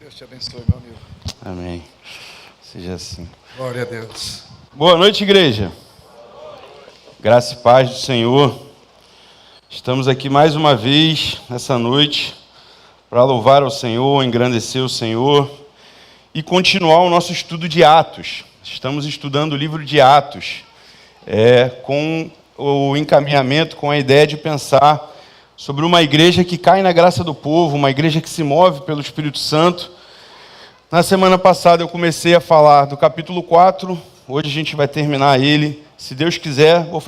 Deus te abençoe, meu amigo. Amém. Seja assim. Glória a Deus. Boa noite, igreja. Graça e paz do Senhor. Estamos aqui mais uma vez, nessa noite, para louvar ao Senhor, engrandecer o Senhor e continuar o nosso estudo de Atos. Estamos estudando o livro de Atos, com o encaminhamento, com a ideia de pensar sobre uma igreja que cai na graça do povo, uma igreja que se move pelo Espírito Santo. Na semana passada eu comecei a falar do capítulo 4, hoje a gente vai terminar ele. Se Deus quiser, vou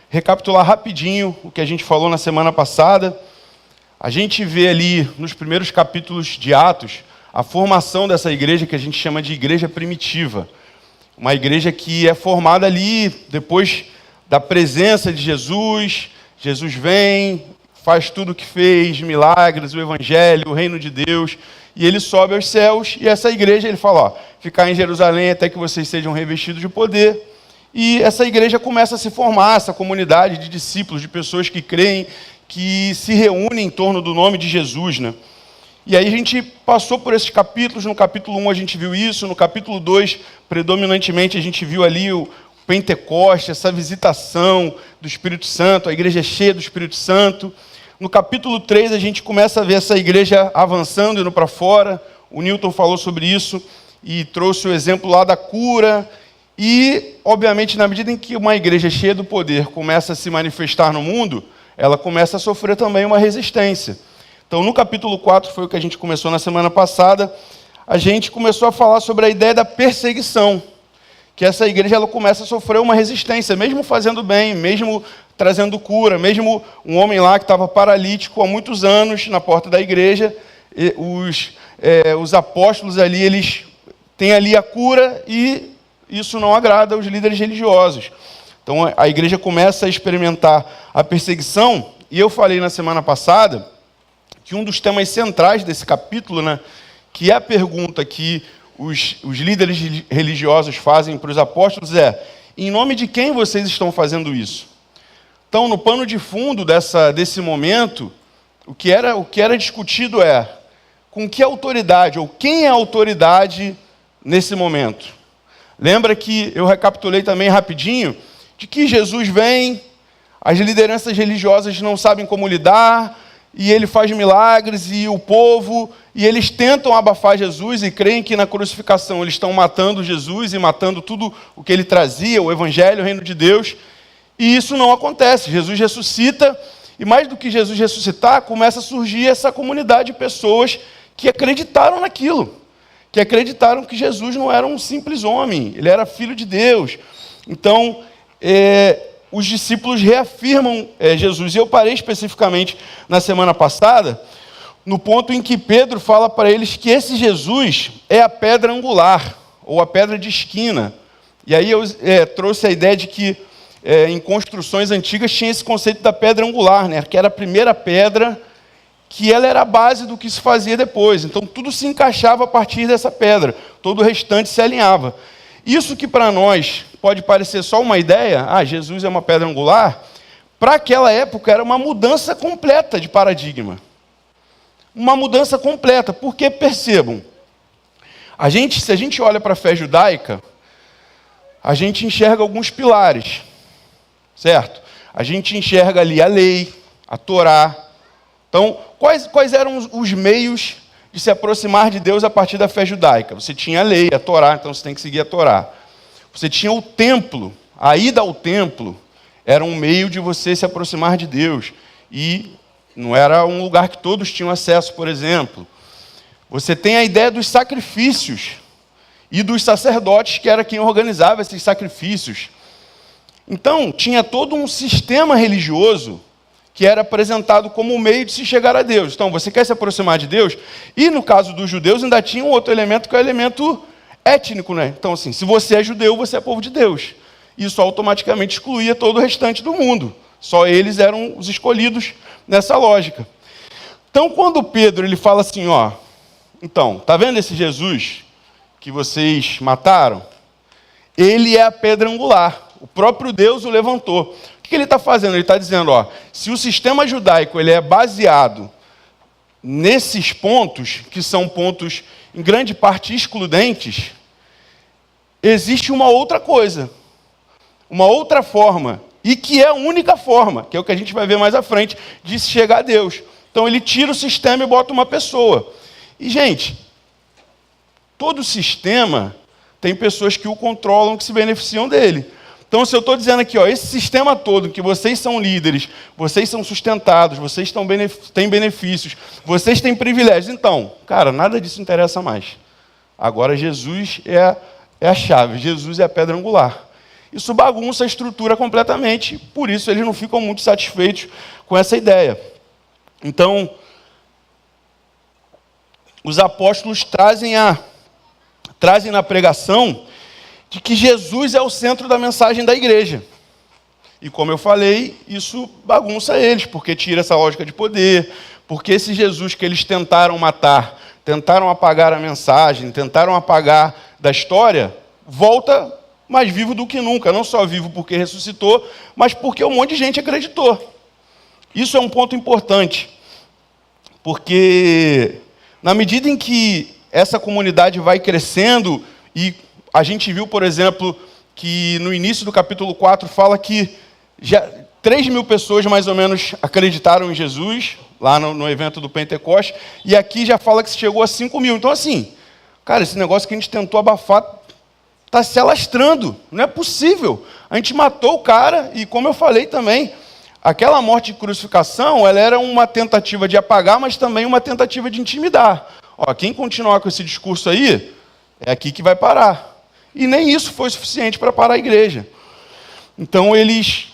recapitular rapidinho o que a gente falou na semana passada. A gente vê ali nos primeiros capítulos de Atos a formação dessa igreja que a gente chama de igreja primitiva. Uma igreja que é formada ali depois da presença de Jesus. Jesus vem, faz tudo o que fez, milagres, o evangelho, o reino de Deus, e ele sobe aos céus, e essa igreja, ele fala, ficar em Jerusalém até que vocês sejam revestidos de poder, e essa igreja começa a se formar, essa comunidade de discípulos, de pessoas que creem, que se reúnem em torno do nome de Jesus, né? E aí a gente passou por esses capítulos, no capítulo 1 a gente viu isso, no capítulo 2, predominantemente, a gente viu ali o Pentecoste, essa visitação do Espírito Santo, a igreja cheia do Espírito Santo. No capítulo 3 a gente começa a ver essa igreja avançando, indo para fora. O Newton falou sobre isso e trouxe o exemplo lá da cura. E, obviamente, na medida em que uma igreja cheia do poder começa a se manifestar no mundo, ela começa a sofrer também uma resistência. Então, no capítulo 4, foi o que a gente começou na semana passada, a gente começou a falar sobre a ideia da perseguição, que essa igreja ela começa a sofrer uma resistência, mesmo fazendo bem, mesmo trazendo cura, mesmo um homem lá que estava paralítico há muitos anos na porta da igreja, os apóstolos ali, eles têm ali a cura e isso não agrada aos líderes religiosos. Então a igreja começa a experimentar a perseguição, e eu falei na semana passada que um dos temas centrais desse capítulo, né, que é a pergunta que os líderes religiosos fazem para os apóstolos em nome de quem vocês estão fazendo isso? Então, no pano de fundo desse momento, o que era discutido com que autoridade, ou quem é a autoridade nesse momento? Lembra que eu recapitulei também rapidinho, de que Jesus vem, as lideranças religiosas não sabem como lidar, e ele faz milagres, e o povo, e eles tentam abafar Jesus e creem que na crucificação eles estão matando Jesus e matando tudo o que ele trazia, o evangelho, o reino de Deus, e isso não acontece. Jesus ressuscita, e mais do que Jesus ressuscitar, começa a surgir essa comunidade de pessoas que acreditaram naquilo, que acreditaram que Jesus não era um simples homem, ele era filho de Deus. Então, os discípulos reafirmam Jesus. E eu parei especificamente na semana passada, no ponto em que Pedro fala para eles que esse Jesus é a pedra angular, ou a pedra de esquina. E aí eu trouxe a ideia de que em construções antigas tinha esse conceito da pedra angular, né? Que era a primeira pedra, que ela era a base do que se fazia depois. Então tudo se encaixava a partir dessa pedra, todo o restante se alinhava. Isso que para nós pode parecer só uma ideia, Jesus é uma pedra angular, para aquela época era uma mudança completa de paradigma. Uma mudança completa, porque percebam, se a gente olha para a fé judaica, a gente enxerga alguns pilares, certo? A gente enxerga ali a lei, a Torá. Então, quais eram os meios de se aproximar de Deus a partir da fé judaica? Você tinha a lei, a Torá, então você tem que seguir a Torá. Você tinha o templo, a ida ao templo era um meio de você se aproximar de Deus. E não era um lugar que todos tinham acesso, por exemplo. Você tem a ideia dos sacrifícios e dos sacerdotes, que era quem organizava esses sacrifícios. Então, tinha todo um sistema religioso que era apresentado como um meio de se chegar a Deus. Então, você quer se aproximar de Deus? E no caso dos judeus, ainda tinha um outro elemento, que é o elemento étnico, né? Então, assim, se você é judeu, você é povo de Deus. Isso automaticamente excluía todo o restante do mundo. Só eles eram os escolhidos nessa lógica. Então, quando Pedro ele fala assim, então, tá vendo esse Jesus que vocês mataram? Ele é a pedra angular. O próprio Deus o levantou. O que ele está fazendo? Ele está dizendo, se o sistema judaico ele é baseado nesses pontos, que são pontos em grande parte excludentes, existe uma outra coisa, uma outra forma, e que é a única forma, que é o que a gente vai ver mais à frente, de se chegar a Deus. Então ele tira o sistema e bota uma pessoa. E, gente, todo sistema tem pessoas que o controlam, que se beneficiam dele. Então, se eu estou dizendo aqui, ó, esse sistema todo, que vocês são líderes, vocês são sustentados, vocês têm benefícios, vocês têm privilégios, então, cara, nada disso interessa mais. Agora Jesus é a chave, Jesus é a pedra angular. Isso bagunça a estrutura completamente, por isso eles não ficam muito satisfeitos com essa ideia. Então, os apóstolos trazem na pregação de que Jesus é o centro da mensagem da igreja. E como eu falei, isso bagunça eles, porque tira essa lógica de poder, porque esse Jesus que eles tentaram matar, tentaram apagar a mensagem, tentaram apagar da história, volta mais vivo do que nunca. Não só vivo porque ressuscitou, mas porque um monte de gente acreditou. Isso é um ponto importante, porque na medida em que essa comunidade vai crescendo, e a gente viu, por exemplo, que no início do capítulo 4 fala que já 3.000 pessoas mais ou menos acreditaram em Jesus, lá no evento do Pentecoste, e aqui já fala que se chegou a 5.000. Então assim, cara, esse negócio que a gente tentou abafar está se alastrando, não é possível. A gente matou o cara, e como eu falei também, aquela morte de crucificação, ela era uma tentativa de apagar, mas também uma tentativa de intimidar. Ó, quem continuar com esse discurso aí, é aqui que vai parar. E nem isso foi suficiente para parar a igreja. Então eles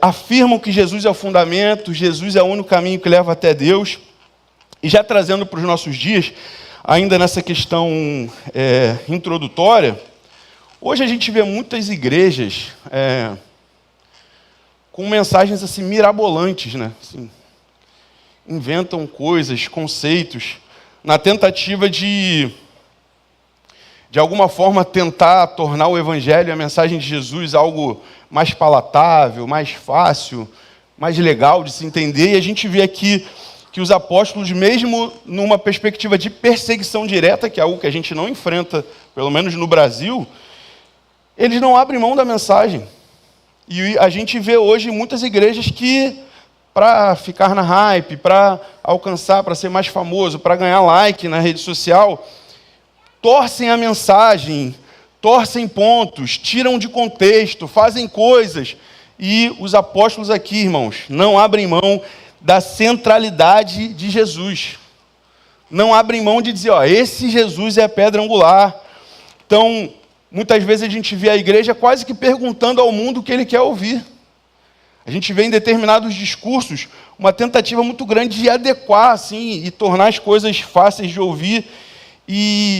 afirmam que Jesus é o fundamento, Jesus é o único caminho que leva até Deus. E já trazendo para os nossos dias, ainda nessa questão introdutória, hoje a gente vê muitas igrejas com mensagens assim mirabolantes, né? Assim, inventam coisas, conceitos, na tentativa de alguma forma tentar tornar o evangelho e a mensagem de Jesus algo mais palatável, mais fácil, mais legal de se entender. E a gente vê aqui que os apóstolos, mesmo numa perspectiva de perseguição direta, que é algo que a gente não enfrenta, pelo menos no Brasil, eles não abrem mão da mensagem. E a gente vê hoje muitas igrejas que, para ficar na hype, para alcançar, para ser mais famoso, para ganhar like na rede social, torcem a mensagem, torcem pontos, tiram de contexto, fazem coisas. E os apóstolos aqui, irmãos, não abrem mão da centralidade de Jesus. Não abrem mão de dizer, ó, esse Jesus é a pedra angular. Então, muitas vezes a gente vê a igreja quase que perguntando ao mundo o que ele quer ouvir. A gente vê em determinados discursos uma tentativa muito grande de adequar assim, e tornar as coisas fáceis de ouvir.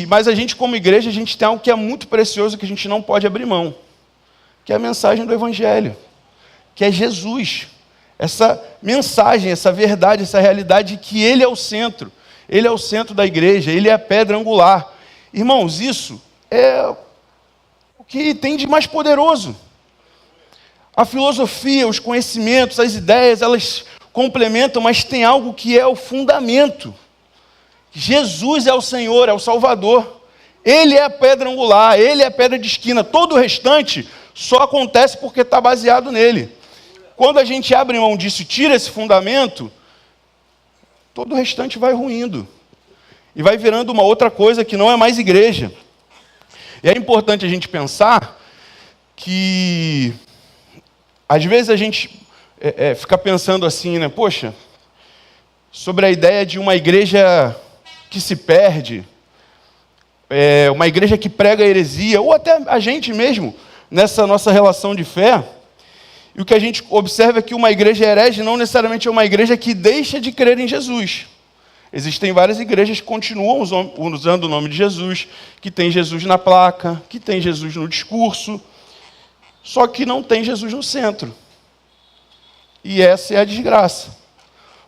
Mas a gente, como igreja, a gente tem algo que é muito precioso que a gente não pode abrir mão, que é a mensagem do Evangelho, que é Jesus. Essa mensagem, essa verdade, essa realidade de que Ele é o centro da igreja, Ele é a pedra angular. Irmãos, isso é o que tem de mais poderoso. A filosofia, os conhecimentos, as ideias, elas complementam, mas tem algo que é o fundamento. Jesus é o Senhor, é o Salvador. Ele é a pedra angular, Ele é a pedra de esquina. Todo o restante só acontece porque está baseado nele. Quando a gente abre mão disso e tira esse fundamento, todo o restante vai ruindo. E vai virando uma outra coisa que não é mais igreja. E é importante a gente pensar que, às vezes a gente fica pensando assim, né? Poxa, sobre a ideia de uma igreja que se perde, uma igreja que prega heresia, ou até a gente mesmo, nessa nossa relação de fé. E o que a gente observa é que uma igreja herege não necessariamente é uma igreja que deixa de crer em Jesus. Existem várias igrejas que continuam usando o nome de Jesus, que tem Jesus na placa, que tem Jesus no discurso, só que não tem Jesus no centro. E essa é a desgraça.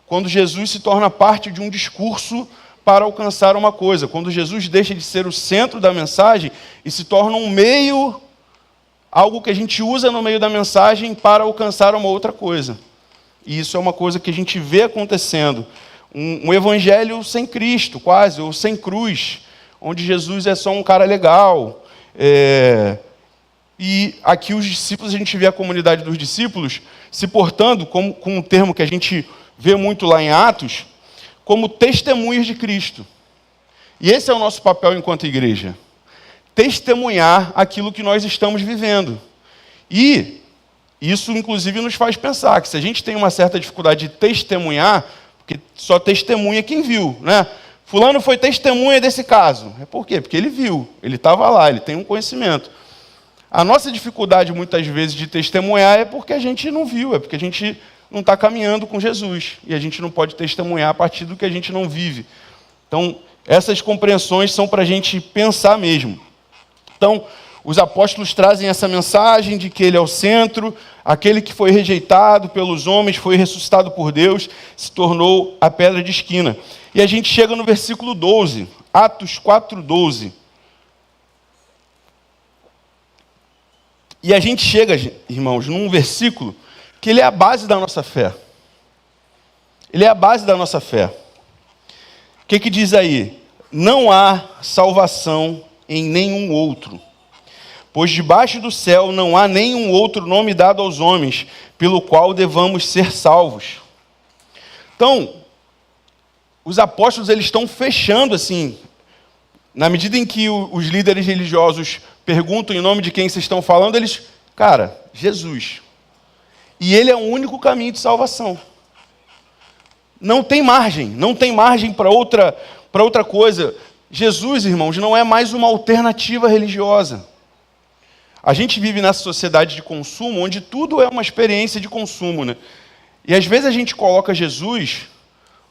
Quando Jesus se torna parte de um discurso para alcançar uma coisa, quando Jesus deixa de ser o centro da mensagem e se torna um meio, algo que a gente usa no meio da mensagem para alcançar uma outra coisa. E isso é uma coisa que a gente vê acontecendo. um evangelho sem Cristo, quase, ou sem cruz, onde Jesus é só um cara legal. E aqui os discípulos, a gente vê a comunidade dos discípulos se portando, com um termo que a gente vê muito lá em Atos, como testemunhas de Cristo. E esse é o nosso papel enquanto igreja. Testemunhar aquilo que nós estamos vivendo. E isso, inclusive, nos faz pensar que se a gente tem uma certa dificuldade de testemunhar, porque só testemunha quem viu, né? Fulano foi testemunha desse caso. É por quê? Porque ele viu, ele estava lá, ele tem um conhecimento. A nossa dificuldade, muitas vezes, de testemunhar é porque a gente não viu, é porque a gente não está caminhando com Jesus. E a gente não pode testemunhar a partir do que a gente não vive. Então, essas compreensões são para a gente pensar mesmo. Então, os apóstolos trazem essa mensagem de que ele é o centro, aquele que foi rejeitado pelos homens, foi ressuscitado por Deus, se tornou a pedra de esquina. E a gente chega no versículo 12, Atos 4:12. E a gente chega, irmãos, num versículo que ele é a base da nossa fé. Ele é a base da nossa fé. O que diz aí? Não há salvação em nenhum outro, pois debaixo do céu não há nenhum outro nome dado aos homens, pelo qual devamos ser salvos. Então, os apóstolos eles estão fechando assim, na medida em que os líderes religiosos perguntam em nome de quem vocês estão falando, eles, cara, Jesus. E ele é o único caminho de salvação. Não tem margem para outra coisa. Jesus, irmãos, não é mais uma alternativa religiosa. A gente vive nessa sociedade de consumo, onde tudo é uma experiência de consumo, né? E às vezes a gente coloca Jesus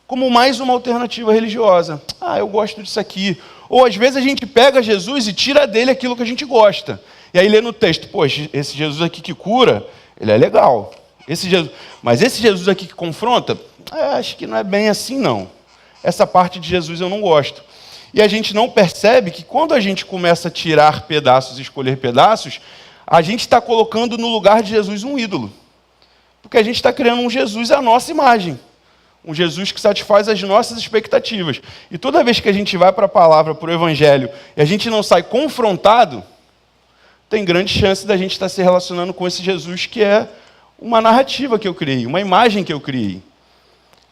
como mais uma alternativa religiosa. Ah, eu gosto disso aqui. Ou às vezes a gente pega Jesus e tira dele aquilo que a gente gosta. E aí lê no texto, poxa, esse Jesus aqui que cura, ele é legal. Mas esse Jesus aqui que confronta, acho que não é bem assim não. Essa parte de Jesus eu não gosto. E a gente não percebe que quando a gente começa a tirar pedaços e escolher pedaços, a gente está colocando no lugar de Jesus um ídolo. Porque a gente está criando um Jesus à nossa imagem. Um Jesus que satisfaz as nossas expectativas. E toda vez que a gente vai para a palavra, para o evangelho, e a gente não sai confrontado, tem grande chance da gente estar se relacionando com esse Jesus que é uma narrativa que eu criei, uma imagem que eu criei.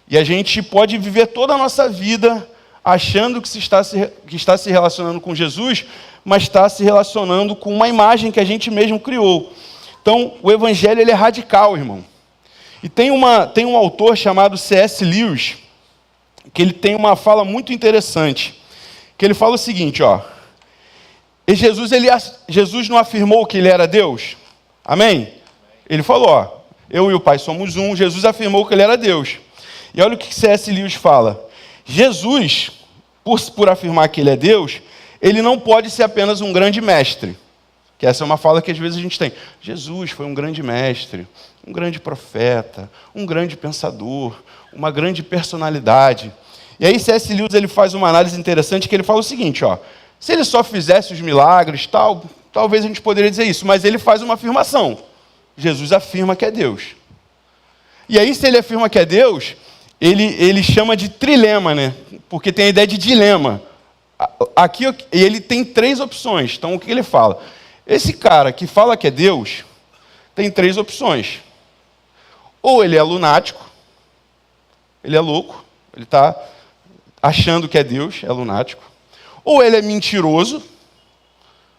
E a gente pode viver toda a nossa vida achando que está se relacionando com Jesus, mas está se relacionando com uma imagem que a gente mesmo criou. Então, o evangelho ele é radical, irmão. E tem um autor chamado C.S. Lewis, que ele tem uma fala muito interessante, que ele fala o seguinte, ó, e Jesus não afirmou que ele era Deus? Amém? Ele falou, ó, eu e o Pai somos um, Jesus afirmou que ele era Deus. E olha o que C.S. Lewis fala. Jesus, por afirmar que ele é Deus, ele não pode ser apenas um grande mestre. Que essa é uma fala que às vezes a gente tem. Jesus foi um grande mestre, um grande profeta, um grande pensador, uma grande personalidade. E aí C.S. Lewis ele faz uma análise interessante que ele fala o seguinte, ó, se ele só fizesse os milagres, talvez a gente poderia dizer isso, mas ele faz uma afirmação. Jesus afirma que é Deus. E aí se ele afirma que é Deus, ele chama de trilema, né? Porque tem a ideia de dilema. Aqui ele tem 3 opções. Então o que ele fala? Esse cara que fala que é Deus, tem 3 opções. Ou ele é lunático, ele é louco, ele está achando que é Deus, é lunático. Ou ele é mentiroso,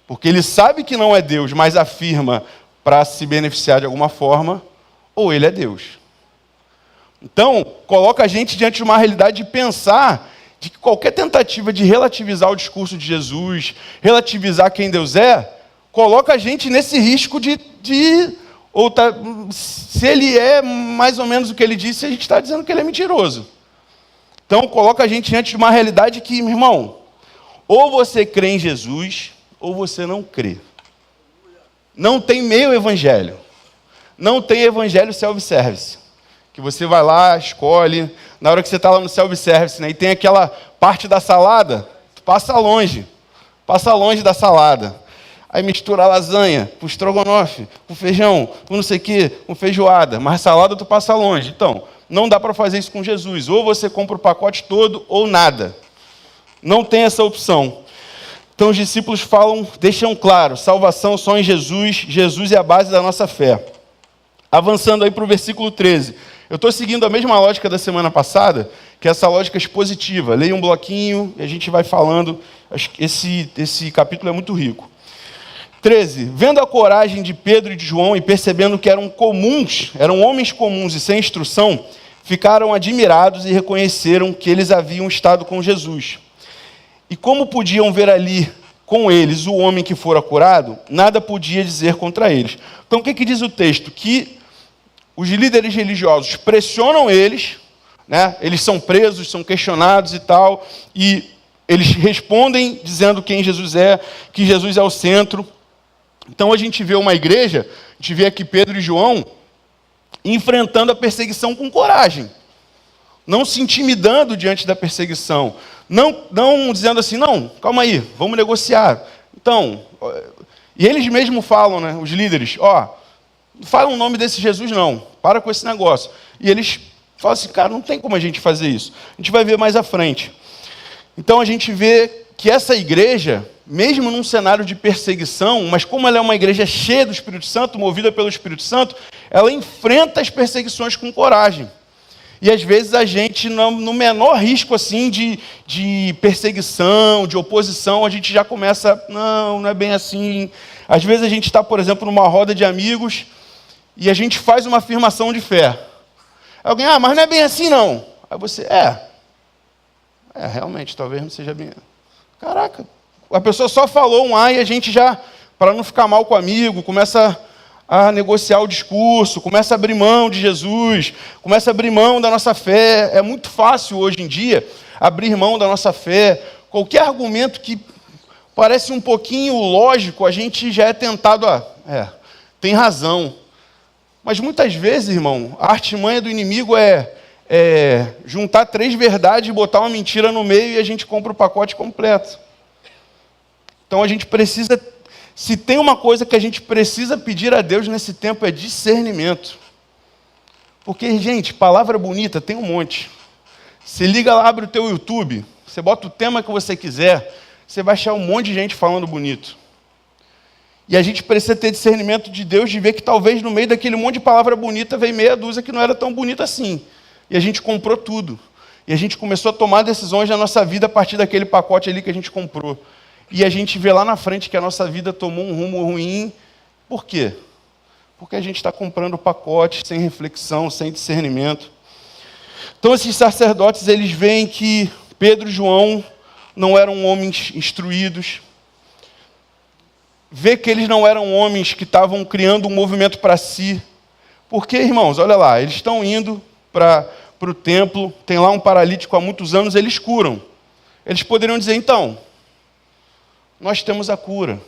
porque ele sabe que não é Deus, mas afirma para se beneficiar de alguma forma. Ou ele é Deus. Então, coloca a gente diante de uma realidade de pensar de que qualquer tentativa de relativizar o discurso de Jesus, relativizar quem Deus é, coloca a gente nesse risco se ele é mais ou menos o que ele disse, a gente está dizendo que ele é mentiroso. Então, coloca a gente diante de uma realidade que, meu irmão, ou você crê em Jesus, ou você não crê. Não tem meio evangelho. Não tem evangelho self-service. Que você vai lá, escolhe, na hora que você está lá no self-service, né, e tem aquela parte da salada, tu passa longe da salada. Aí mistura a lasanha, com estrogonofe, com feijão, com não sei o quê, com feijoada. Mas salada tu passa longe. Então, não dá para fazer isso com Jesus. Ou você compra o pacote todo ou nada. Não tem essa opção. Então os discípulos deixam claro, salvação só em Jesus, Jesus é a base da nossa fé. Avançando aí para o versículo 13. Eu estou seguindo a mesma lógica da semana passada, que é essa lógica expositiva. Leia um bloquinho e a gente vai falando. Esse capítulo é muito rico. 13. Vendo a coragem de Pedro e de João e percebendo que eram homens comuns e sem instrução, ficaram admirados e reconheceram que eles haviam estado com Jesus. E como podiam ver ali com eles o homem que fora curado, nada podia dizer contra eles. Então o que diz o texto? Que os líderes religiosos pressionam eles, né? Eles são presos, são questionados e tal, e eles respondem dizendo quem Jesus é, que Jesus é o centro. Então a gente vê uma igreja, a gente vê aqui Pedro e João enfrentando a perseguição com coragem, não se intimidando diante da perseguição, não dizendo assim, não, calma aí, vamos negociar. Então, e eles mesmos falam, né, os líderes, não fala o nome desse Jesus não, para com esse negócio. E eles falam assim, cara, não tem como a gente fazer isso. A gente vai ver mais à frente. Então a gente vê que essa igreja, mesmo num cenário de perseguição, mas como ela é uma igreja cheia do Espírito Santo, movida pelo Espírito Santo, ela enfrenta as perseguições com coragem. E às vezes a gente, no menor risco assim de perseguição, de oposição, a gente já começa, não é bem assim. Às vezes a gente está, por exemplo, numa roda de amigos e a gente faz uma afirmação de fé. Alguém, mas não é bem assim não. Aí você, realmente, talvez não seja bem. Caraca, a pessoa só falou um e a gente já, para não ficar mal com o amigo, começa a negociar o discurso, começa a abrir mão de Jesus, começa a abrir mão da nossa fé. É muito fácil hoje em dia abrir mão da nossa fé. Qualquer argumento que parece um pouquinho lógico, a gente já é tentado tem razão. Mas muitas vezes, irmão, a artimanha do inimigo é juntar 3 verdades e botar uma mentira no meio e a gente compra o pacote completo. Então a gente precisa, se tem uma coisa que a gente precisa pedir a Deus nesse tempo é discernimento. Porque, gente, palavra bonita tem um monte. Você liga lá, abre o teu YouTube, você bota o tema que você quiser, você vai achar um monte de gente falando bonito. E a gente precisa ter discernimento de Deus, de ver que talvez no meio daquele monte de palavra bonita veio meia dúzia que não era tão bonita assim. E a gente comprou tudo. E a gente começou a tomar decisões na nossa vida a partir daquele pacote ali que a gente comprou. E a gente vê lá na frente que a nossa vida tomou um rumo ruim. Por quê? Porque a gente está comprando pacote sem reflexão, sem discernimento. Então esses sacerdotes, eles veem que Pedro e João não eram homens instruídos. Vê que eles não eram homens que estavam criando um movimento para si. Porque, irmãos, olha lá, eles estão indo para o templo, tem lá um paralítico há muitos anos, eles curam. Eles poderiam dizer, então, nós temos a cura.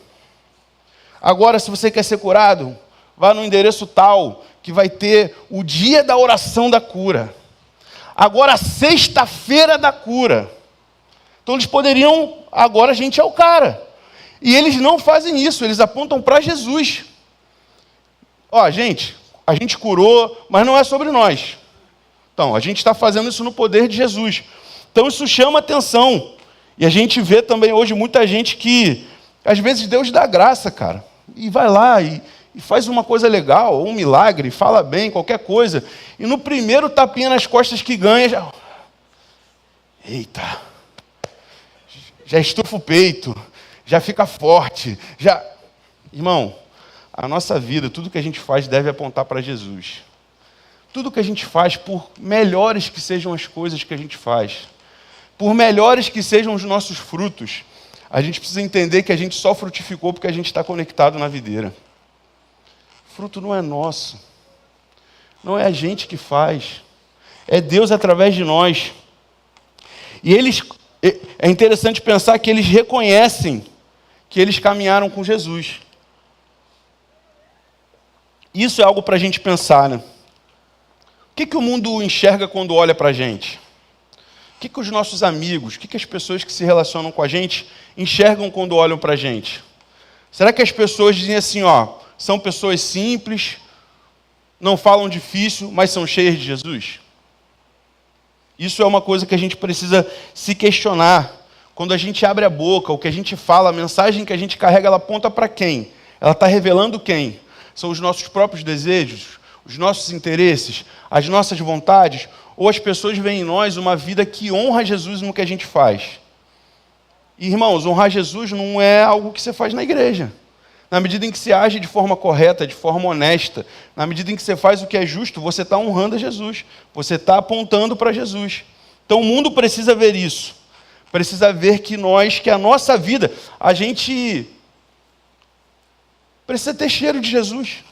Agora, se você quer ser curado, vá no endereço tal, que vai ter o dia da oração da cura. Agora, a sexta-feira da cura. Então, eles poderiam, agora a gente é o cara. E eles não fazem isso, eles apontam para Jesus. Gente, a gente curou, mas não é sobre nós. Então, a gente está fazendo isso no poder de Jesus. Então, isso chama atenção. E a gente vê também hoje muita gente que, às vezes, Deus dá graça, cara. E vai lá e faz uma coisa legal, ou um milagre, fala bem, qualquer coisa. E no primeiro tapinha nas costas que ganha, já... Eita! Já estufa o peito, já fica forte, já... Irmão, a nossa vida, tudo que a gente faz deve apontar para Jesus. Tudo que a gente faz, por melhores que sejam as coisas que a gente faz, por melhores que sejam os nossos frutos, a gente precisa entender que a gente só frutificou porque a gente está conectado na videira. Fruto não é nosso. Não é a gente que faz. É Deus através de nós. E é interessante pensar que eles reconhecem que eles caminharam com Jesus. Isso é algo para a gente pensar, né? O que o mundo enxerga quando olha para a gente? O que os nossos amigos, o que as pessoas que se relacionam com a gente enxergam quando olham para a gente? Será que as pessoas dizem assim, são pessoas simples, não falam difícil, mas são cheias de Jesus? Isso é uma coisa que a gente precisa se questionar. Quando a gente abre a boca, o que a gente fala, a mensagem que a gente carrega, ela aponta para quem? Ela está revelando quem? São os nossos próprios desejos, os nossos interesses, as nossas vontades, ou as pessoas veem em nós uma vida que honra Jesus no que a gente faz? E, irmãos, honrar Jesus não é algo que você faz na igreja. Na medida em que você age de forma correta, de forma honesta, na medida em que você faz o que é justo, você está honrando a Jesus. Você está apontando para Jesus. Então o mundo precisa ver isso. Precisa ver que a nossa vida, a gente precisa ter cheiro de Jesus.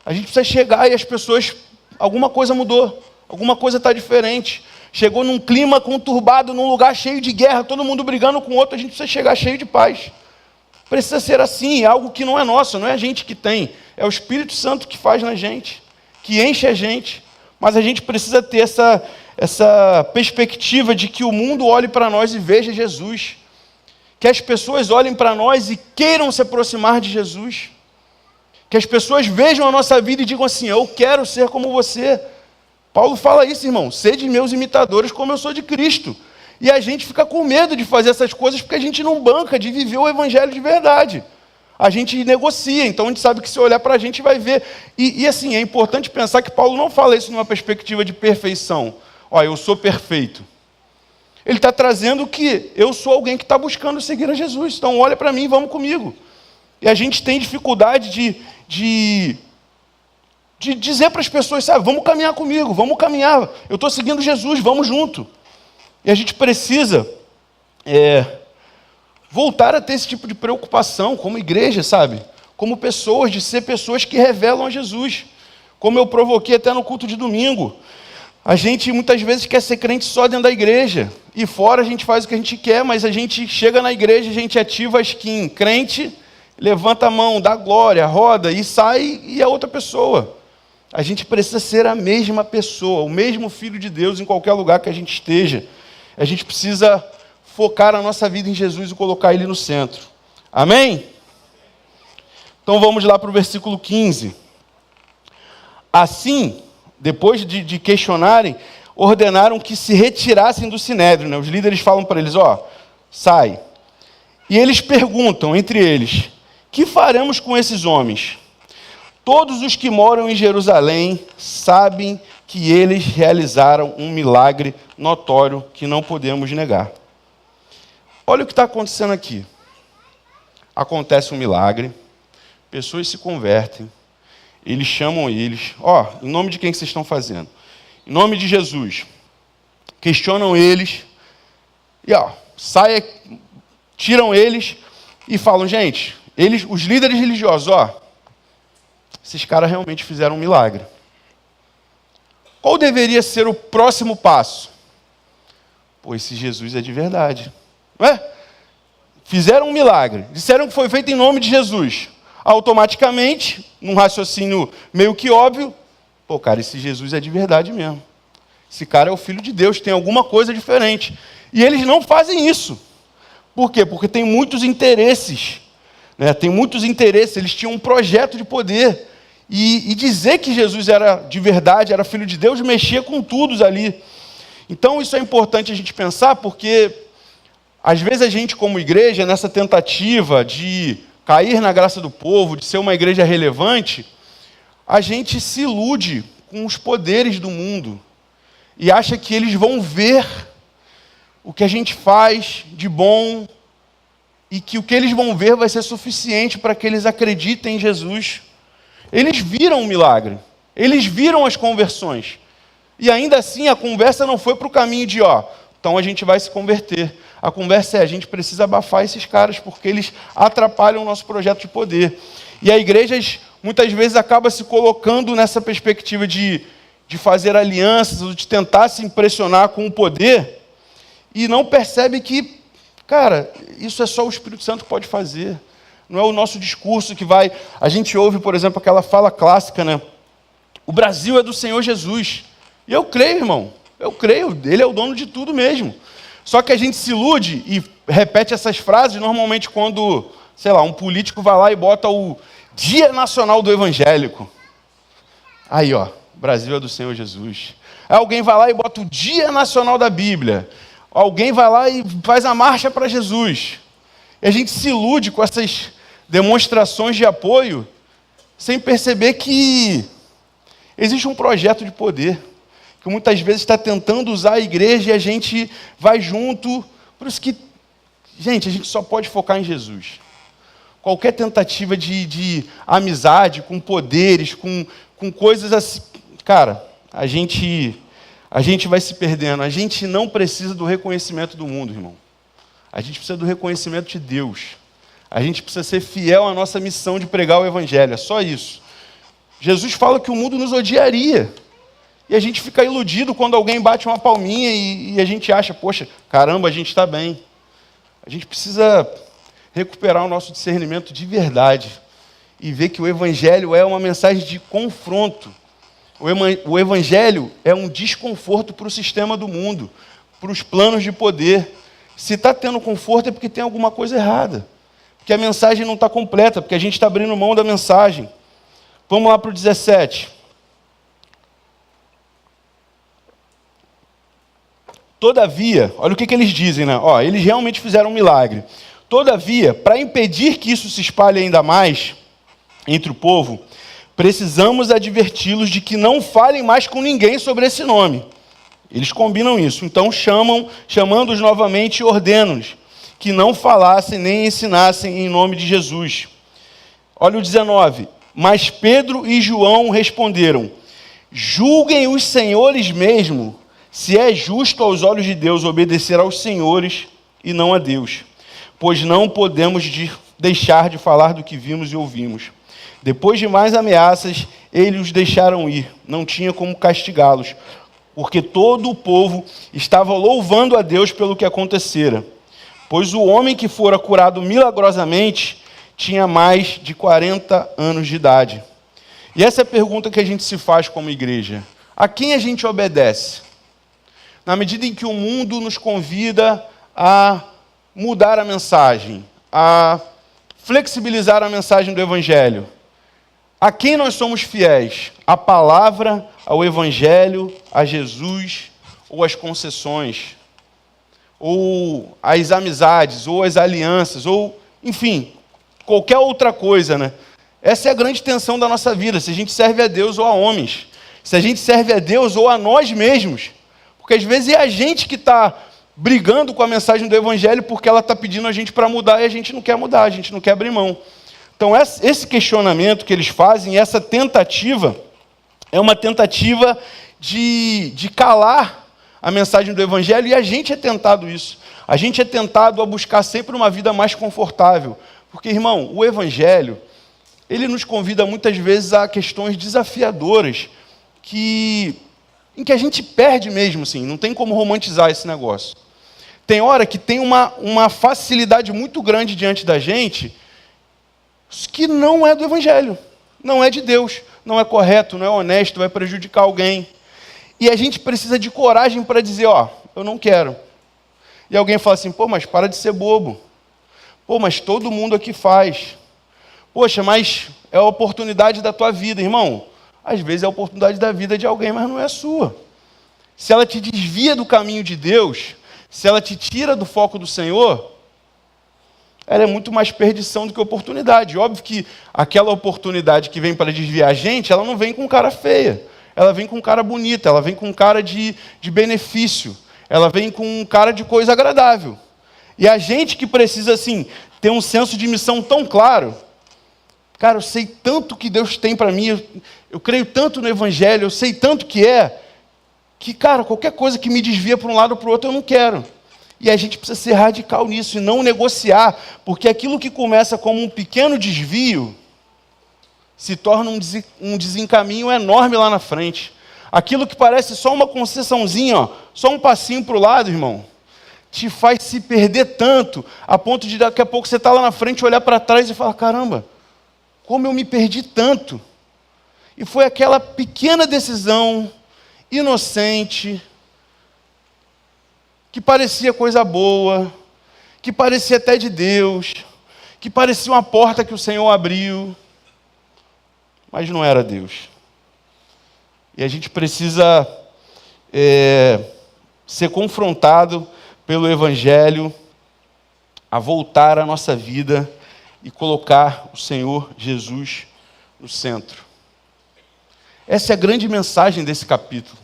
A gente precisa chegar e as pessoas, alguma coisa mudou, alguma coisa está diferente. Chegou num clima conturbado, num lugar cheio de guerra, todo mundo brigando com o outro, a gente precisa chegar cheio de paz. Precisa ser assim, é algo que não é nosso, não é a gente que tem, é o Espírito Santo que faz na gente, que enche a gente. Mas a gente precisa ter essa perspectiva de que o mundo olhe para nós e veja Jesus. Que as pessoas olhem para nós e queiram se aproximar de Jesus. Que as pessoas vejam a nossa vida e digam assim: eu quero ser como você. Paulo fala isso, irmão, sede meus imitadores como eu sou de Cristo. E a gente fica com medo de fazer essas coisas porque a gente não banca de viver o evangelho de verdade. A gente negocia, então a gente sabe que se olhar para a gente vai ver. E assim, é importante pensar que Paulo não fala isso numa perspectiva de perfeição. Ó, eu sou perfeito. Ele está trazendo que eu sou alguém que está buscando seguir a Jesus. Então olha para mim, vamos comigo. E a gente tem dificuldade de dizer para as pessoas, sabe, vamos caminhar comigo, vamos caminhar. Eu estou seguindo Jesus, vamos junto. E a gente precisa voltar a ter esse tipo de preocupação como igreja, sabe? Como pessoas, de ser pessoas que revelam a Jesus. Como eu provoquei até no culto de domingo. A gente muitas vezes quer ser crente só dentro da igreja. E fora a gente faz o que a gente quer, mas a gente chega na igreja, a gente ativa a skin. Crente, levanta a mão, dá glória, roda e sai e é outra pessoa. A gente precisa ser a mesma pessoa, o mesmo Filho de Deus em qualquer lugar que a gente esteja. A gente precisa focar a nossa vida em Jesus e colocar Ele no centro. Amém? Então vamos lá para o versículo 15. Assim, depois de questionarem, ordenaram que se retirassem do sinédrio. Né? Os líderes falam para eles, sai. E eles perguntam entre eles, que faremos com esses homens? Todos os que moram em Jerusalém sabem que eles realizaram um milagre notório que não podemos negar. Olha o que está acontecendo aqui. Acontece um milagre, pessoas se convertem, eles chamam eles, em nome de quem que vocês estão fazendo? Em nome de Jesus. Questionam eles, e tiram eles e falam, gente, os líderes religiosos, esses caras realmente fizeram um milagre. Qual deveria ser o próximo passo? Pô, esse Jesus é de verdade. Não é? Fizeram um milagre. Disseram que foi feito em nome de Jesus. Automaticamente, num raciocínio meio que óbvio, pô, cara, esse Jesus é de verdade mesmo. Esse cara é o Filho de Deus, tem alguma coisa diferente. E eles não fazem isso. Por quê? Porque tem muitos interesses. Né? Tem muitos interesses. Eles tinham um projeto de poder. E dizer que Jesus era de verdade, era Filho de Deus, mexia com tudo ali. Então isso é importante a gente pensar, porque às vezes a gente como igreja, nessa tentativa de cair na graça do povo, de ser uma igreja relevante, a gente se ilude com os poderes do mundo e acha que eles vão ver o que a gente faz de bom e que o que eles vão ver vai ser suficiente para que eles acreditem em Jesus. Eles viram o milagre, eles viram as conversões. E ainda assim a conversa não foi para o caminho de, então a gente vai se converter. A conversa a gente precisa abafar esses caras, porque eles atrapalham o nosso projeto de poder. E a igreja muitas vezes acaba se colocando nessa perspectiva de fazer alianças, ou de tentar se impressionar com o poder, e não percebe que, cara, isso é só o Espírito Santo que pode fazer. Não é o nosso discurso que vai... A gente ouve, por exemplo, aquela fala clássica, né? O Brasil é do Senhor Jesus. E eu creio, irmão. Eu creio. Ele é o dono de tudo mesmo. Só que a gente se ilude e repete essas frases normalmente quando, um político vai lá e bota o Dia Nacional do Evangélico. Aí, Brasil é do Senhor Jesus. Aí alguém vai lá e bota o Dia Nacional da Bíblia. Alguém vai lá e faz a marcha para Jesus. E a gente se ilude com essas demonstrações de apoio, sem perceber que existe um projeto de poder, que muitas vezes está tentando usar a igreja e a gente vai junto. Por isso que, gente, a gente só pode focar em Jesus. Qualquer tentativa de amizade com poderes, com coisas assim, cara, a gente vai se perdendo. A gente não precisa do reconhecimento do mundo, irmão. A gente precisa do reconhecimento de Deus. A gente precisa ser fiel à nossa missão de pregar o Evangelho. É só isso. Jesus fala que o mundo nos odiaria. E a gente fica iludido quando alguém bate uma palminha e a gente acha, poxa, caramba, a gente está bem. A gente precisa recuperar o nosso discernimento de verdade e ver que o Evangelho é uma mensagem de confronto. O Evangelho é um desconforto para o sistema do mundo, para os planos de poder. Se está tendo conforto é porque tem alguma coisa errada. Porque a mensagem não está completa, porque a gente está abrindo mão da mensagem. Vamos lá para o 17. Todavia, olha o que eles dizem, né? Eles realmente fizeram um milagre. Todavia, para impedir que isso se espalhe ainda mais entre o povo, precisamos adverti-los de que não falem mais com ninguém sobre esse nome. Eles combinam isso. Então chamando-os novamente, ordenam-nos que não falassem nem ensinassem em nome de Jesus. Olha o 19. Mas Pedro e João responderam: julguem os senhores mesmo, se é justo aos olhos de Deus obedecer aos senhores e não a Deus. Pois não podemos deixar de falar do que vimos e ouvimos. Depois de mais ameaças, eles os deixaram ir. Não tinha como castigá-los, porque todo o povo estava louvando a Deus pelo que acontecera. Pois o homem que fora curado milagrosamente tinha mais de 40 anos de idade. E essa é a pergunta que a gente se faz como igreja. A quem a gente obedece? Na medida em que o mundo nos convida a mudar a mensagem, a flexibilizar a mensagem do Evangelho, a quem nós somos fiéis? A palavra, ao Evangelho, a Jesus ou às concessões? Ou às amizades, ou às alianças, ou, enfim, qualquer outra coisa, né? Essa é a grande tensão da nossa vida, se a gente serve a Deus ou a homens. Se a gente serve a Deus ou a nós mesmos. Porque às vezes é a gente que está brigando com a mensagem do Evangelho porque ela está pedindo a gente para mudar e a gente não quer mudar, a gente não quer abrir mão. Então esse questionamento que eles fazem, essa tentativa, é uma tentativa de calar a mensagem do Evangelho, e a gente é tentado isso. A gente é tentado a buscar sempre uma vida mais confortável. Porque, irmão, o Evangelho, ele nos convida muitas vezes a questões desafiadoras, em que a gente perde mesmo, assim, não tem como romantizar esse negócio. Tem hora que tem uma facilidade muito grande diante da gente, que não é do Evangelho, não é de Deus, não é correto, não é honesto, vai prejudicar alguém. E a gente precisa de coragem para dizer, eu não quero. E alguém fala assim, mas para de ser bobo. Mas todo mundo aqui faz. Poxa, mas é a oportunidade da tua vida, irmão. Às vezes é a oportunidade da vida de alguém, mas não é a sua. Se ela te desvia do caminho de Deus, se ela te tira do foco do Senhor, ela é muito mais perdição do que oportunidade. Óbvio que aquela oportunidade que vem para desviar a gente, ela não vem com cara feia. Ela vem com cara bonita, ela vem com cara de benefício. Ela vem com cara de coisa agradável. E a gente que precisa, assim, ter um senso de missão tão claro. Cara, eu sei tanto que Deus tem para mim, eu creio tanto no Evangelho, eu sei tanto que, cara, qualquer coisa que me desvia para um lado ou para o outro, eu não quero. E a gente precisa ser radical nisso e não negociar, porque aquilo que começa como um pequeno desvio se torna um desencaminho enorme lá na frente. Aquilo que parece só uma concessãozinha, só um passinho para o lado, irmão, te faz se perder tanto, a ponto de daqui a pouco você estar lá na frente, olhar para trás e falar, caramba, como eu me perdi tanto. E foi aquela pequena decisão inocente, que parecia coisa boa, que parecia até de Deus, que parecia uma porta que o Senhor abriu, mas não era Deus. E a gente precisa ser confrontado pelo Evangelho a voltar à nossa vida e colocar o Senhor Jesus no centro. Essa é a grande mensagem desse capítulo.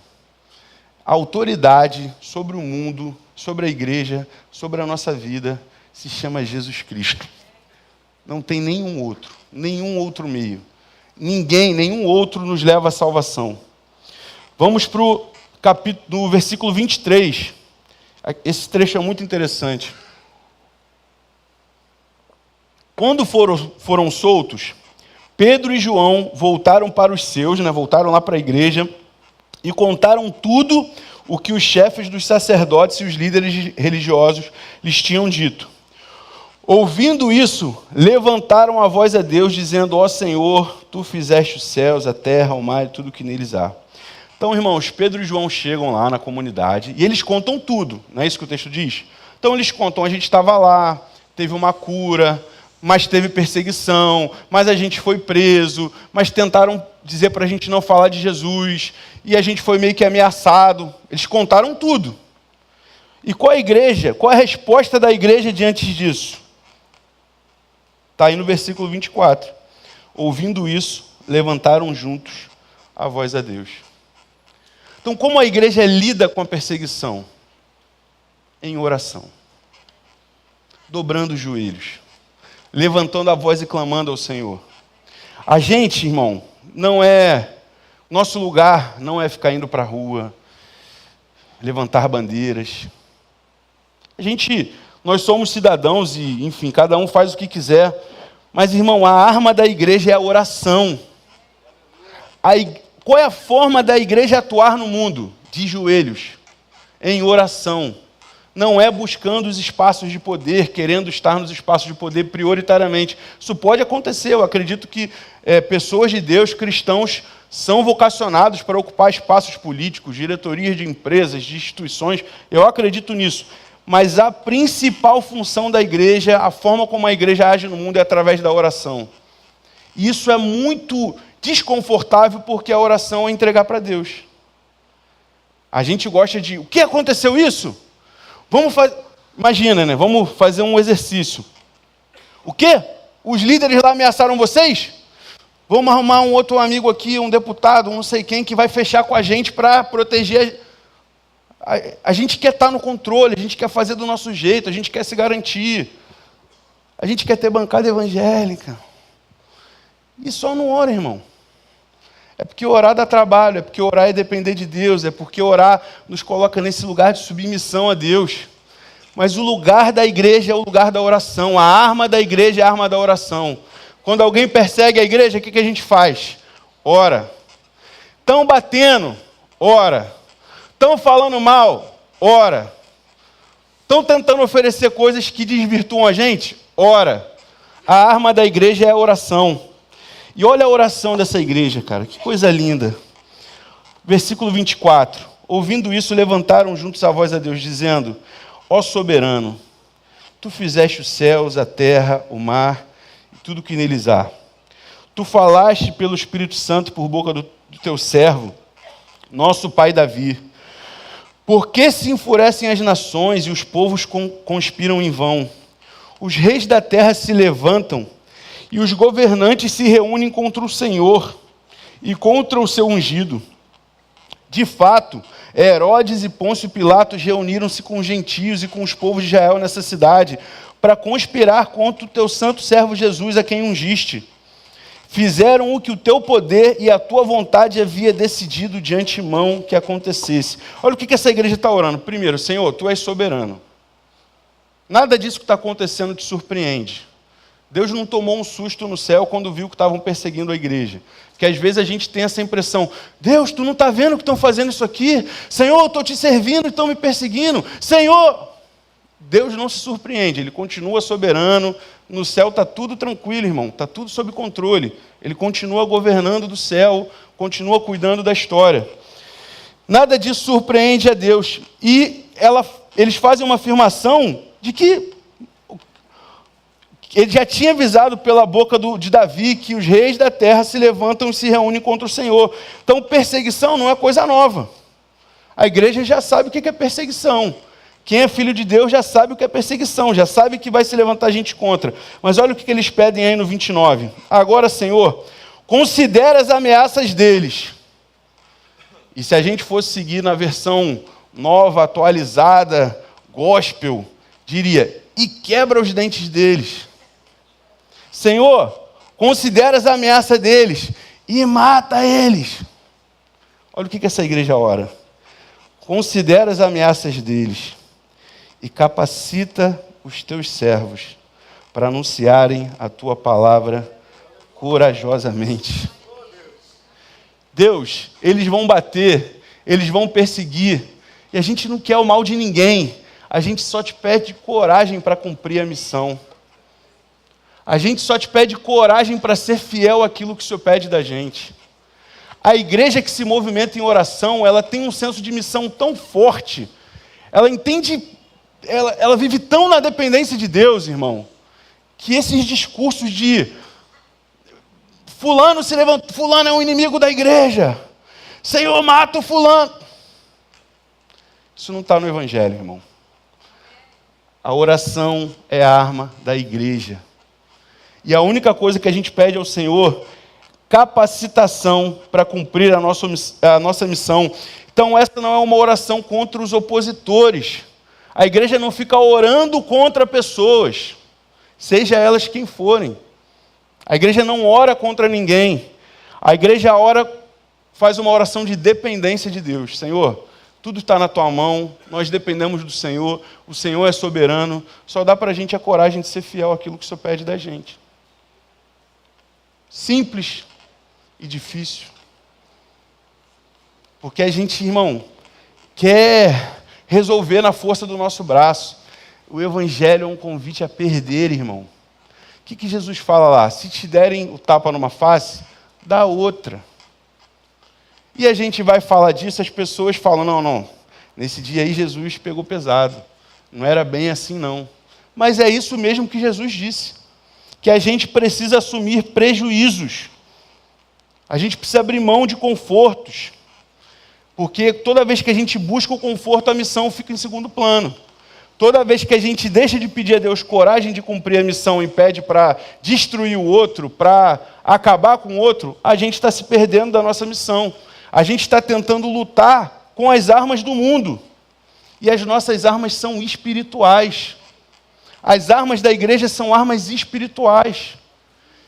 A autoridade sobre o mundo, sobre a igreja, sobre a nossa vida, se chama Jesus Cristo. Não tem nenhum outro meio. Ninguém, nenhum outro nos leva à salvação. Vamos para o capítulo, versículo 23. Esse trecho é muito interessante. Quando foram soltos, Pedro e João voltaram para os seus, voltaram lá para a igreja, e contaram tudo o que os chefes dos sacerdotes e os líderes religiosos lhes tinham dito. Ouvindo isso, levantaram a voz a Deus, dizendo: ó Senhor, Tu fizeste os céus, a terra, o mar e tudo o que neles há. Então, irmãos, Pedro e João chegam lá na comunidade e eles contam tudo, não é isso que o texto diz? Então eles contam, a gente estava lá, teve uma cura, mas teve perseguição, mas a gente foi preso, mas tentaram dizer para a gente não falar de Jesus, e a gente foi meio que ameaçado. Eles contaram tudo. E qual a igreja? Qual a resposta da igreja diante disso? Está aí no versículo 24. Ouvindo isso, levantaram juntos a voz a Deus. Então, como a igreja lida com a perseguição? Em oração. Dobrando os joelhos. Levantando a voz e clamando ao Senhor. A gente, irmão, nosso lugar não é ficar indo para a rua, levantar bandeiras. Nós somos cidadãos e, enfim, cada um faz o que quiser. Mas, irmão, a arma da igreja é a oração. Qual é a forma da igreja atuar no mundo? De joelhos, em oração. Não é buscando os espaços de poder, querendo estar nos espaços de poder prioritariamente. Isso pode acontecer. Eu acredito que pessoas de Deus, cristãos, são vocacionados para ocupar espaços políticos, diretorias de empresas, de instituições. Eu acredito nisso. Mas a principal função da igreja, a forma como a igreja age no mundo é através da oração. E isso é muito desconfortável porque a oração é entregar para Deus. A gente gosta de... O que aconteceu isso? Imagina, Vamos fazer um exercício. O quê? Os líderes lá ameaçaram vocês? Vamos arrumar um outro amigo aqui, um deputado, não sei quem, que vai fechar com a gente para proteger. A gente quer estar no controle, a gente quer fazer do nosso jeito, a gente quer se garantir. A gente quer ter bancada evangélica. E só não ora, irmão. É porque orar dá trabalho, é porque orar é depender de Deus, é porque orar nos coloca nesse lugar de submissão a Deus. Mas o lugar da igreja é o lugar da oração, a arma da igreja é a arma da oração. Quando alguém persegue a igreja, o que a gente faz? Ora. Estão batendo? Ora. Estão falando mal? Ora. Estão tentando oferecer coisas que desvirtuam a gente? Ora. A arma da igreja é a oração. E olha a oração dessa igreja, cara, que coisa linda. Versículo 24. Ouvindo isso, levantaram juntos a voz a Deus, dizendo: ó soberano, Tu fizeste os céus, a terra, o mar e tudo que neles há. Tu falaste pelo Espírito Santo por boca do Teu servo, nosso pai Davi. Por que se enfurecem as nações e os povos conspiram em vão? Os reis da terra se levantam e os governantes se reúnem contra o Senhor e contra o seu ungido. De fato, Herodes e Pôncio Pilatos reuniram-se com os gentios e com os povos de Israel nessa cidade para conspirar contra o teu santo servo Jesus, a quem ungiste. Fizeram o que o teu poder e a tua vontade havia decidido de antemão que acontecesse. Olha o que essa igreja está orando. Primeiro, Senhor, Tu és soberano. Nada disso que está acontecendo te surpreende. Deus não tomou um susto no céu quando viu que estavam perseguindo a igreja. Porque às vezes a gente tem essa impressão: Deus, Tu não está vendo que estão fazendo isso aqui? Senhor, eu estou Te servindo e estão me perseguindo. Senhor! Deus não se surpreende, Ele continua soberano. No céu está tudo tranquilo, irmão. Está tudo sob controle. Ele continua governando do céu, continua cuidando da história. Nada disso surpreende a Deus. E eles fazem uma afirmação de que Ele já tinha avisado pela boca de Davi que os reis da terra se levantam e se reúnem contra o Senhor. Então, perseguição não é coisa nova. A igreja já sabe o que é perseguição. Quem é filho de Deus já sabe o que é perseguição, já sabe que vai se levantar gente contra. Mas olha o que eles pedem aí no 29. Agora, Senhor, considera as ameaças deles. E se a gente fosse seguir na versão nova, atualizada, gospel, diria, e quebra os dentes deles. Senhor, considera as ameaças deles e mata eles. Olha o que essa igreja ora. Considera as ameaças deles e capacita os teus servos para anunciarem a tua palavra corajosamente. Deus, eles vão bater, eles vão perseguir, e a gente não quer o mal de ninguém, a gente só te pede coragem para cumprir a missão. A gente só te pede coragem para ser fiel àquilo que o Senhor pede da gente. A igreja que se movimenta em oração, ela tem um senso de missão tão forte, ela entende, ela vive tão na dependência de Deus, irmão, que esses discursos de fulano se levanta, fulano é um inimigo da igreja, Senhor, mata o fulano. Isso não está no Evangelho, irmão. A oração é a arma da igreja. E a única coisa que a gente pede ao Senhor, capacitação para cumprir a nossa missão. Então essa não é uma oração contra os opositores. A igreja não fica orando contra pessoas, seja elas quem forem. A igreja não ora contra ninguém. A igreja faz uma oração de dependência de Deus. Senhor, tudo está na tua mão, nós dependemos do Senhor, o Senhor é soberano, só dá para a gente a coragem de ser fiel àquilo que o Senhor pede da gente. Simples e difícil. Porque a gente, irmão, quer resolver na força do nosso braço. O Evangelho é um convite a perder, irmão. O que Jesus fala lá? Se te derem o tapa numa face, dá outra. E a gente vai falar disso, as pessoas falam, não, nesse dia aí Jesus pegou pesado. Não era bem assim, não. Mas é isso mesmo que Jesus disse. Que a gente precisa assumir prejuízos. A gente precisa abrir mão de confortos. Porque toda vez que a gente busca o conforto, a missão fica em segundo plano. Toda vez que a gente deixa de pedir a Deus coragem de cumprir a missão e pede para destruir o outro, para acabar com o outro, a gente está se perdendo da nossa missão. A gente está tentando lutar com as armas do mundo. E as nossas armas são espirituais. As armas da igreja são armas espirituais.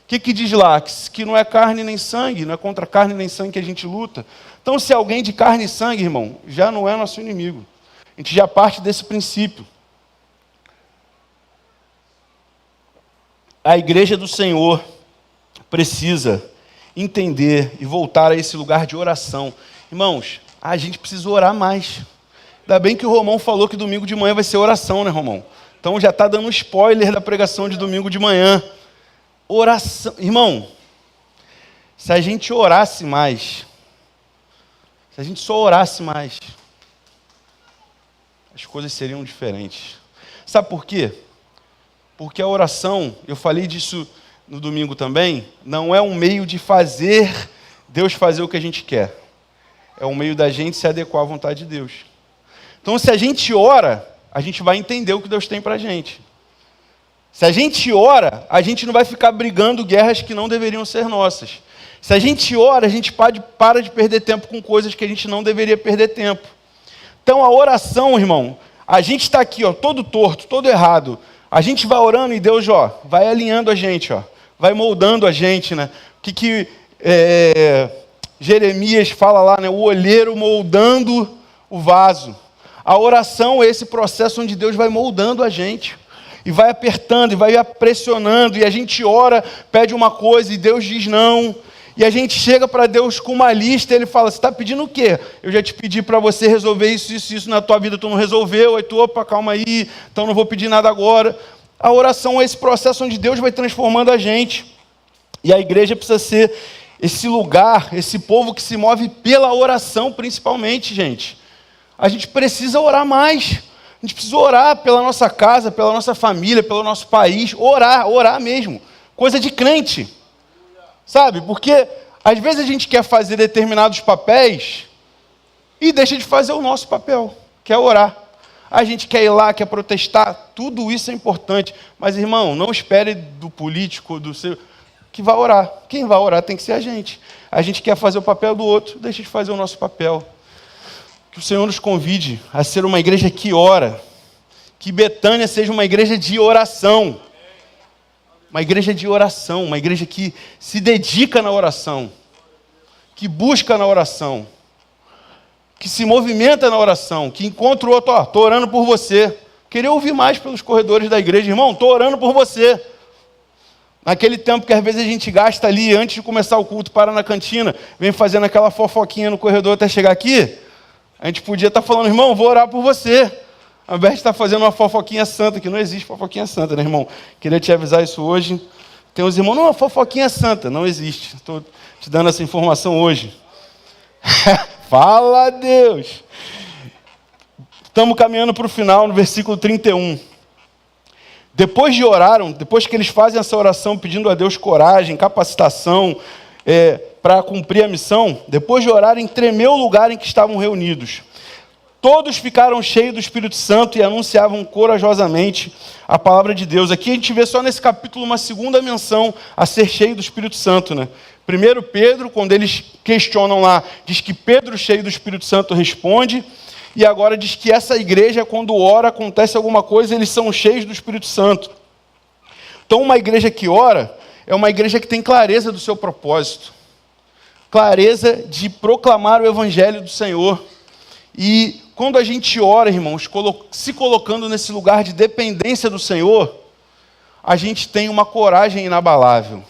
O que diz lá? Que não é carne nem sangue, não é contra carne nem sangue que a gente luta. Então, se alguém de carne e sangue, irmão, já não é nosso inimigo. A gente já parte desse princípio. A igreja do Senhor precisa entender e voltar a esse lugar de oração. Irmãos, a gente precisa orar mais. Ainda bem que o Romão falou que domingo de manhã vai ser oração, né, Romão? Então já está dando um spoiler da pregação de domingo de manhã. Oração. Irmão, se a gente orasse mais, se a gente só orasse mais, as coisas seriam diferentes. Sabe por quê? Porque a oração, eu falei disso no domingo também, não é um meio de fazer Deus fazer o que a gente quer. É um meio da gente se adequar à vontade de Deus. Então, se a gente ora, a gente vai entender o que Deus tem para a gente. Se a gente ora, a gente não vai ficar brigando guerras que não deveriam ser nossas. Se a gente ora, a gente para de perder tempo com coisas que a gente não deveria perder tempo. Então, a oração, irmão, a gente está aqui, todo torto, todo errado. A gente vai orando e Deus, vai alinhando a gente, vai moldando a gente, né? O que Jeremias fala lá, né? O olheiro moldando o vaso. A oração é esse processo onde Deus vai moldando a gente. E vai apertando, e vai pressionando, e a gente ora, pede uma coisa, e Deus diz não. E a gente chega para Deus com uma lista, e Ele fala, você está pedindo o quê? Eu já te pedi para você resolver isso na tua vida, tu não resolveu, aí tu, opa, calma aí, então não vou pedir nada agora. A oração é esse processo onde Deus vai transformando a gente. E a igreja precisa ser esse lugar, esse povo que se move pela oração, principalmente, gente. A gente precisa orar mais. A gente precisa orar pela nossa casa, pela nossa família, pelo nosso país. Orar mesmo. Coisa de crente. Sabe? Porque às vezes a gente quer fazer determinados papéis e deixa de fazer o nosso papel, que é orar. A gente quer ir lá, quer protestar, tudo isso é importante. Mas, irmão, não espere do político, do seu, que vai orar. Quem vai orar tem que ser a gente. A gente quer fazer o papel do outro, deixa de fazer o nosso papel. Que o Senhor nos convide a ser uma igreja que ora. Que Betânia seja uma igreja de oração. Uma igreja de oração, uma igreja que se dedica na oração. Que busca na oração. Que se movimenta na oração, que encontra o outro, estou orando por você. Queria ouvir mais pelos corredores da igreja, irmão, estou orando por você. Naquele tempo que às vezes a gente gasta ali, antes de começar o culto, para na cantina, vem fazendo aquela fofoquinha no corredor até chegar aqui, a gente podia estar falando, irmão, vou orar por você. Ao invés de estar fazendo uma fofoquinha santa, que não existe fofoquinha santa, né, irmão? Queria te avisar isso hoje. Tem uns irmãos, não, uma fofoquinha santa, não existe. Estou te dando essa informação hoje. Fala, Deus! Estamos caminhando para o final, no versículo 31. Depois de oraram, depois que eles fazem essa oração pedindo a Deus coragem, capacitação para cumprir a missão, depois de orarem, tremeu o lugar em que estavam reunidos. Todos ficaram cheios do Espírito Santo e anunciavam corajosamente a palavra de Deus. Aqui a gente vê só nesse capítulo uma segunda menção a ser cheio do Espírito Santo, né? Primeiro Pedro, quando eles questionam lá, diz que Pedro, cheio do Espírito Santo, responde. E agora diz que essa igreja, quando ora, acontece alguma coisa, eles são cheios do Espírito Santo. Então, uma igreja que ora é uma igreja que tem clareza do seu propósito. Clareza de proclamar o Evangelho do Senhor. E quando a gente ora, irmãos, se colocando nesse lugar de dependência do Senhor, a gente tem uma coragem inabalável.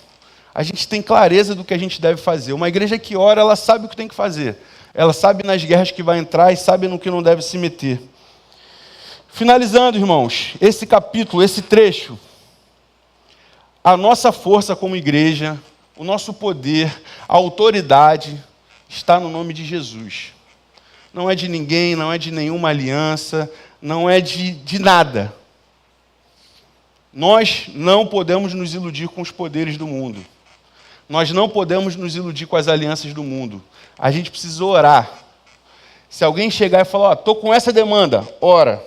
A gente tem clareza do que a gente deve fazer. Uma igreja que ora, ela sabe o que tem que fazer. Ela sabe nas guerras que vai entrar e sabe no que não deve se meter. Finalizando, irmãos, esse capítulo, esse trecho, a nossa força como igreja, o nosso poder, a autoridade está no nome de Jesus. Não é de ninguém, não é de nenhuma aliança, não é de nada. Nós não podemos nos iludir com os poderes do mundo. Nós não podemos nos iludir com as alianças do mundo. A gente precisa orar. Se alguém chegar e falar, estou com essa demanda, ora.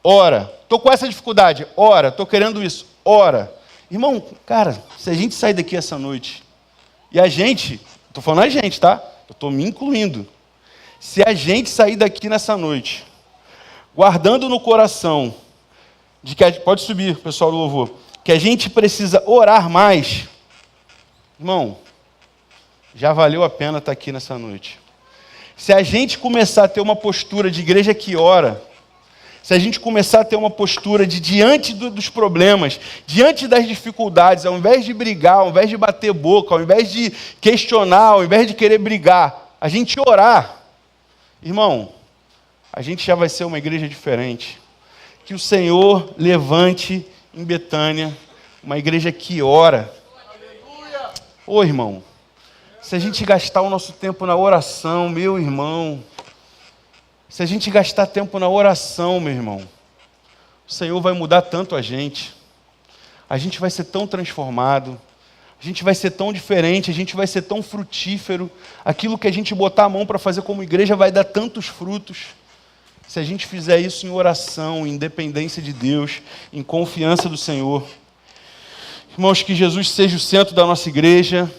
Ora. Estou com essa dificuldade, ora. Estou querendo isso, ora. Irmão, cara, se a gente sair daqui essa noite, e a gente, estou falando a gente, tá? Eu estou me incluindo. Se a gente sair daqui nessa noite, guardando no coração, de que pode subir, pessoal do louvor, que a gente precisa orar mais, irmão, já valeu a pena estar aqui nessa noite. Se a gente começar a ter uma postura de igreja que ora, se a gente começar a ter uma postura de diante dos problemas, diante das dificuldades, ao invés de brigar, ao invés de bater boca, ao invés de questionar, ao invés de querer brigar, a gente orar, irmão, a gente já vai ser uma igreja diferente. Que o Senhor levante em Betânia uma igreja que ora. Ô, irmão, se a gente gastar o nosso tempo na oração, meu irmão, se a gente gastar tempo na oração, meu irmão, o Senhor vai mudar tanto a gente vai ser tão transformado, a gente vai ser tão diferente, a gente vai ser tão frutífero, aquilo que a gente botar a mão para fazer como igreja vai dar tantos frutos, se a gente fizer isso em oração, em dependência de Deus, em confiança do Senhor. Irmãos, que Jesus seja o centro da nossa igreja,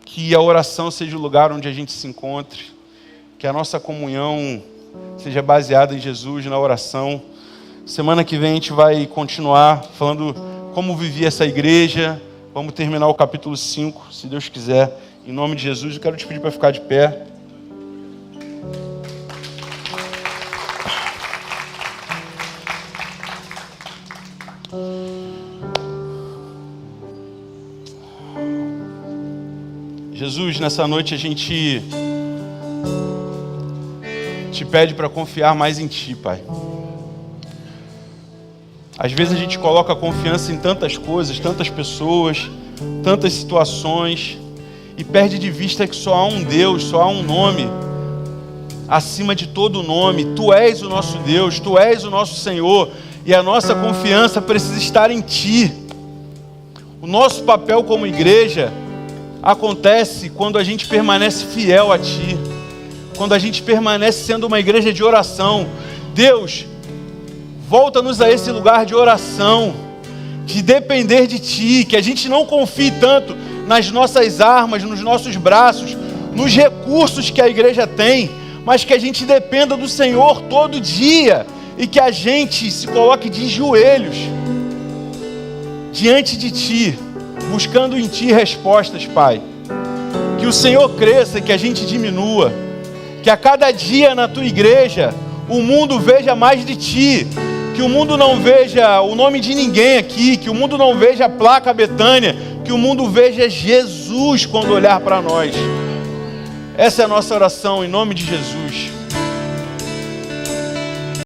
que a oração seja o lugar onde a gente se encontre, que a nossa comunhão seja baseada em Jesus, na oração. Semana que vem a gente vai continuar falando como vivia essa igreja. Vamos terminar o capítulo 5, se Deus quiser. Em nome de Jesus, eu quero te pedir para ficar de pé. Jesus, nessa noite a gente te pede para confiar mais em Ti, Pai. Às vezes a gente coloca a confiança em tantas coisas, tantas pessoas, tantas situações, e perde de vista que só há um Deus, só há um nome, acima de todo nome. Tu és o nosso Deus, Tu és o nosso Senhor, e a nossa confiança precisa estar em Ti. O nosso papel como igreja acontece quando a gente permanece fiel a Ti. quando a gente permanece sendo uma igreja de oração. Deus, volta-nos a esse lugar de oração, de depender de Ti, que a gente não confie tanto nas nossas armas, nos nossos braços, nos recursos que a igreja tem, mas que a gente dependa do Senhor todo dia e que a gente se coloque de joelhos diante de Ti, buscando em Ti respostas, Pai. Que o Senhor cresça e que a gente diminua, que a cada dia na Tua igreja o mundo veja mais de Ti, que o mundo não veja o nome de ninguém aqui, que o mundo não veja a placa Betânia, que o mundo veja Jesus quando olhar para nós. Essa é a nossa oração, em nome de Jesus.